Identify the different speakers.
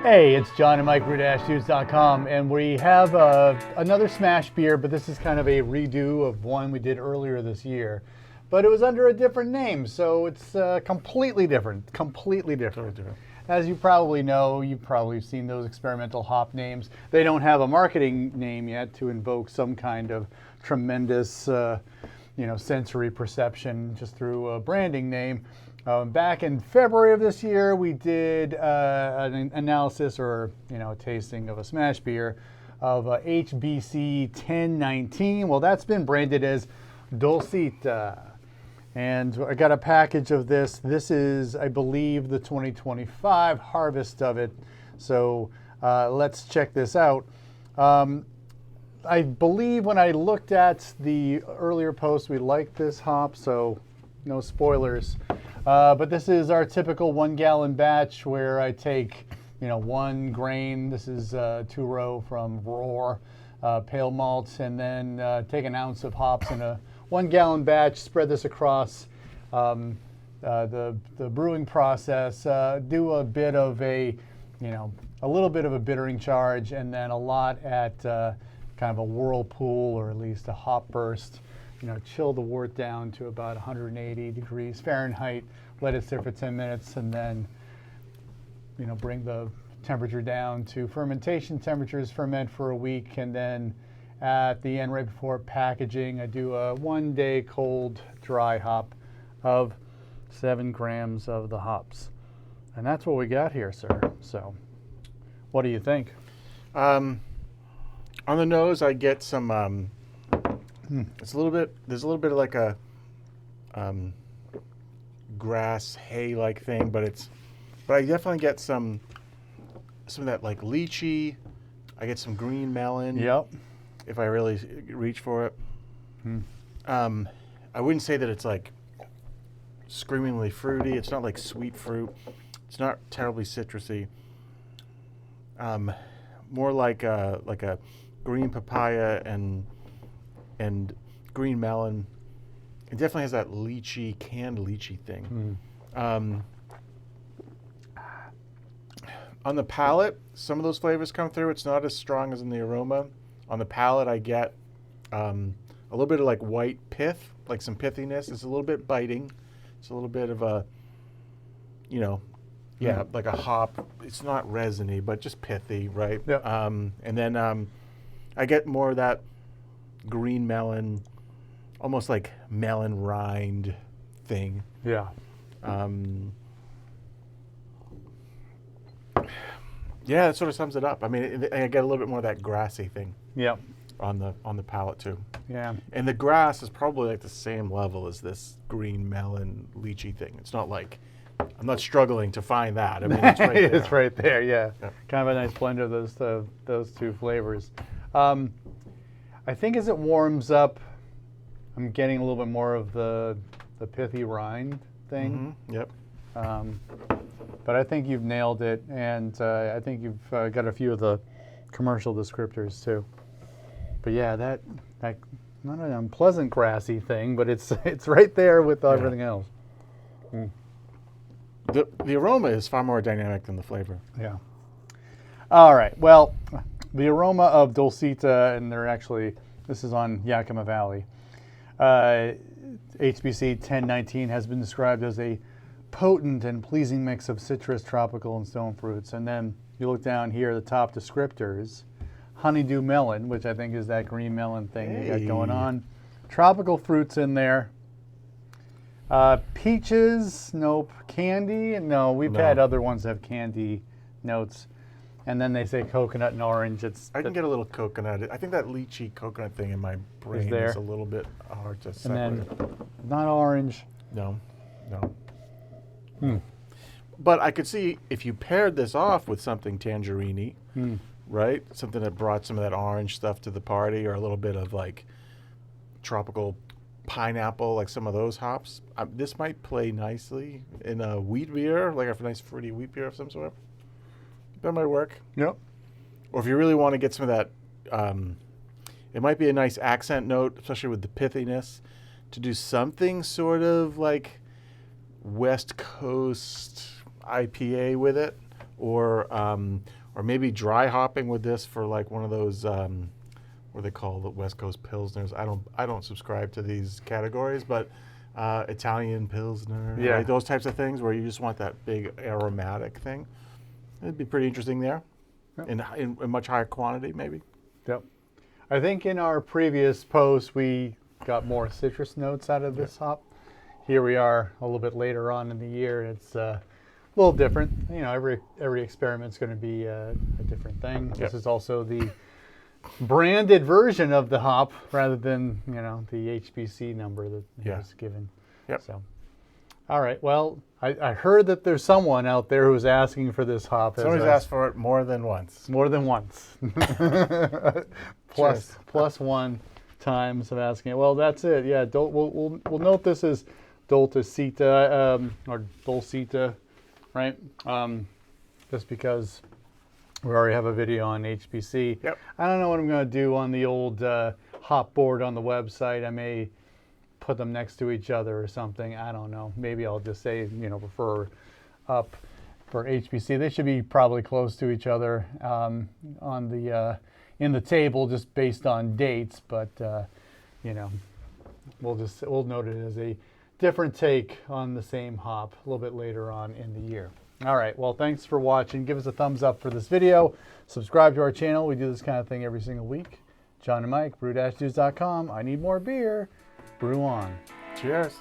Speaker 1: Hey, it's John and Mike, brew-juice.com, and we have another SMaSH beer, but this is kind of a redo of one we did earlier this year. But it was under a different name, so it's completely different. As you probably know, you've probably seen those experimental hop names. They don't have a marketing name yet to invoke some kind of tremendous sensory perception just through a branding name. Back in February of this year, we did an analysis or a tasting of a SMaSH beer of HBC 1019. Well, that's been branded as Dolcita. And I got a package of this. This is, I believe, the 2025 harvest of it. So let's check this out. I believe when I looked at the earlier post, we liked this hop, so no spoilers. But this is our typical 1 gallon batch where I take, one grain. This is 2-row from Roar pale malt, and then take an ounce of hops in a 1 gallon batch. Spread this across the brewing process. Do a bit of a little bit of a bittering charge, and then a lot at kind of a whirlpool or at least a hop burst. Chill the wort down to about 180 degrees Fahrenheit, let it sit for 10 minutes, and then, bring the temperature down to fermentation temperatures, ferment for a week, and then at the end, right before packaging, I do a 1-day cold dry hop of 7 grams of the hops. And that's what we got here, sir. So, what do you think?
Speaker 2: On the nose, I get some, there's a little bit of like a grass hay-like thing, but I definitely get some of that like lychee. I get some green melon.
Speaker 1: Yep.
Speaker 2: If I really reach for it. I wouldn't say that it's like screamingly fruity. It's not like sweet fruit. It's not terribly citrusy. More like a green papaya and green melon. It definitely has that lychee, canned lychee thing. On the palate, some of those flavors come through. It's not as strong as in the aroma. On the palate, I get a little bit of like white-pith, like some pithiness. It's a little bit biting. It's a little bit of a, like a hop. It's not resiny, but just pithy, right?
Speaker 1: Yep.
Speaker 2: And then I get more of that green melon, almost like melon rind thing.
Speaker 1: Yeah.
Speaker 2: Yeah, that sort of sums it up. I mean, I get a little bit more of that grassy thing.
Speaker 1: Yep.
Speaker 2: On the palate too.
Speaker 1: Yeah.
Speaker 2: And the grass is probably like the same level as this green melon lychee thing. It's not like I'm not struggling to find that. I mean, it's right there.
Speaker 1: It's right there. Yeah. Kind of a nice blend of those two flavors. I think as it warms up, I'm getting a little bit more of the pithy rind thing.
Speaker 2: Mm-hmm. Yep.
Speaker 1: But I think you've nailed it, and I think you've got a few of the commercial descriptors too. But yeah, that not an unpleasant grassy thing, but it's right there with everything else.
Speaker 2: The aroma is far more dynamic than the flavor.
Speaker 1: Yeah. All right. Well, the aroma of Dolcita, and this is on Yakima Valley. HBC 1019 has been described as a potent and pleasing mix of citrus, tropical, and stone fruits. And then you look down here, the top descriptors: honeydew melon, which I think is that green melon thing you got going on. Tropical fruits in there. Peaches, nope. Candy, no. We've had other ones that have candy notes. And then they say coconut and orange.
Speaker 2: I can get a little coconut. I think that lychee coconut thing in my brain is a little bit hard to separate.
Speaker 1: And then not orange.
Speaker 2: No. But I could see if you paired this off with something tangerine-y, right? Something that brought some of that orange stuff to the party, or a little bit of like tropical pineapple, like some of those hops. This might play nicely in a wheat beer, like a nice fruity wheat beer of some sort. That might work.
Speaker 1: Yep.
Speaker 2: Or if you really want to get some of that, it might be a nice accent note, especially with the pithiness, to do something sort of like West Coast IPA with it. or maybe dry hopping with this for like one of those what they call the West Coast Pilsners. I don't subscribe to these categories, but Italian Pilsner, right? Those types of things where you just want that big aromatic thing. It'd be pretty interesting there, in much higher quantity maybe.
Speaker 1: Yep. I think in our previous post we got more citrus notes out of this hop. Here we are a little bit later on in the year. It's a little different. You know, every experiment's going to be a different thing. This is also the branded version of the hop rather than, you know, the HBC number that was given.
Speaker 2: Yep.
Speaker 1: So, all right. Well, I heard that there's someone out there who's asking for this hop.
Speaker 2: Somebody's asked for it more than once.
Speaker 1: More than once. plus one times of asking it. Well, that's it. Yeah. We'll note this as Dolcita or Dolcita, right? Just because we already have a video on HBC.
Speaker 2: Yep.
Speaker 1: I don't know what I'm going to do on the old hop board on the website. I may put them next to each other or something. I don't know. Maybe I'll just say, you know, prefer up for HBC. They should be probably close to each other on the in the table just based on dates. But you know, we'll note it as a different take on the same hop a little bit later on in the year. All right, well, thanks for watching. Give us a thumbs up for this video. Subscribe to our channel. We do this kind of thing every single week. John and Mike, brew-dudes.com. I need more beer. Brew on.
Speaker 2: Cheers.